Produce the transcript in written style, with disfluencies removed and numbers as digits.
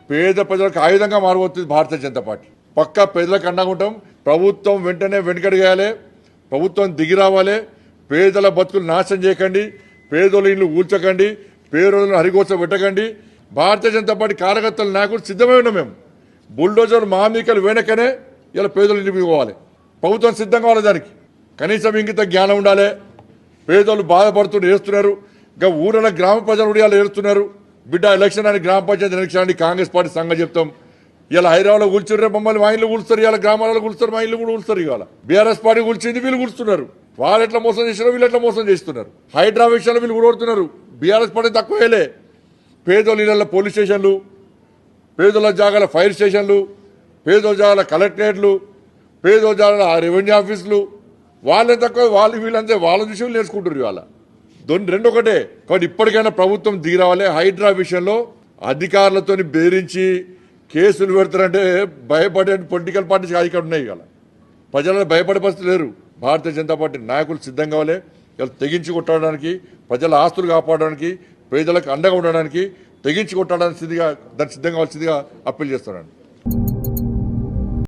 పేద ప్రజలకు ఆయుధంగా మారబోతుంది భారతీయ జనతా పార్టీ. పక్కా పేదలకు అండగా ఉంటాం. ప్రభుత్వం వెంటనే వెనుకడిగేయాలి, ప్రభుత్వం దిగి రావాలి. పేదల బతుకులు నాశనం చేయకండి, పేదోళ్ళ ఇల్లు ఊల్చకండి, పేదోళ్ళను హరిగోస పెట్టకండి. భారతీయ జనతా పార్టీ కార్యకర్తల నాయకులు సిద్ధమై ఉన్నాం. మేము బుల్డోజర్ మహామీకలు వెనకనే ఇలా పేదోళ్ళు ఇంటికి పోవాలి. ప్రభుత్వం సిద్ధంగా కావాలి. దానికి కనీసం ఇంకిత జ్ఞానం ఉండాలి. పేదోళ్ళు బాధపడుతూ ఏడుస్తున్నారు. ఇంకా ఊళ్ళో గ్రామ ప్రజలు కూడా ఇలా ఏడుస్తున్నారు. బిడ్డ ఎలక్షన్ అని గ్రామ పంచాయతీ ఎలక్షన్ అని కాంగ్రెస్ పార్టీ సంగతి చెప్తాం. ఇలా హైదరాబాద్లో కూల్చున్నారు, మమ్మల్ని మా ఇల్లు కూల్స్తారు. ఇలా గ్రామాలలో కూల్స్తారు, మా ఇల్లు కూడా కూల్స్తారు. ఇవాళ బీఆర్ఎస్ పార్టీ కూల్చింది, వీళ్ళు కూల్చున్నారు. వాళ్ళు ఎట్లా మోసం చేసినారు, వీళ్ళు ఎట్లా మోసం చేస్తున్నారు. హైడ్రా విషయాలు వీళ్ళు కూడుతున్నారు. BRS party తక్కువేలే. పేదోళ్ళ ఇళ్ల పోలీస్ స్టేషన్లు, పేదోళ్ళ జాగాల ఫైర్ స్టేషన్లు, పేదోళ్ళ జాగాల కలెక్టరేట్లు, పేదోళ్ళ జాగాల రెవెన్యూ ఆఫీసులు, వాళ్ళే తక్కువ. వాళ్ళు వీళ్ళంతే వాళ్ళ విషయం నేర్చుకుంటారు. ఇవాళ రెండు ఒకటే. కాబట్టి ఇప్పటికైనా ప్రభుత్వం దిగి రావాలి. హైడ్రా విషయంలో అధికారులతో బెదిరించి కేసులు పెడతారంటే భయపడే పొలిటికల్ పార్టీస్ ఇక్కడ ఉన్నాయి. ఇవాళ ప్రజలను భయపడే పరిస్థితి లేరు. భారతీయ జనతా పార్టీ నాయకులు సిద్ధం కావాలి. ఇలా తెగించి కొట్టడానికి, ప్రజల ఆస్తులు కాపాడడానికి, పేదలకు అండగా ఉండడానికి, తెగించి కొట్టడానికి దానికి సిద్ధంగా కావాల్సిందిగా అప్పీల్ చేస్తున్నాను.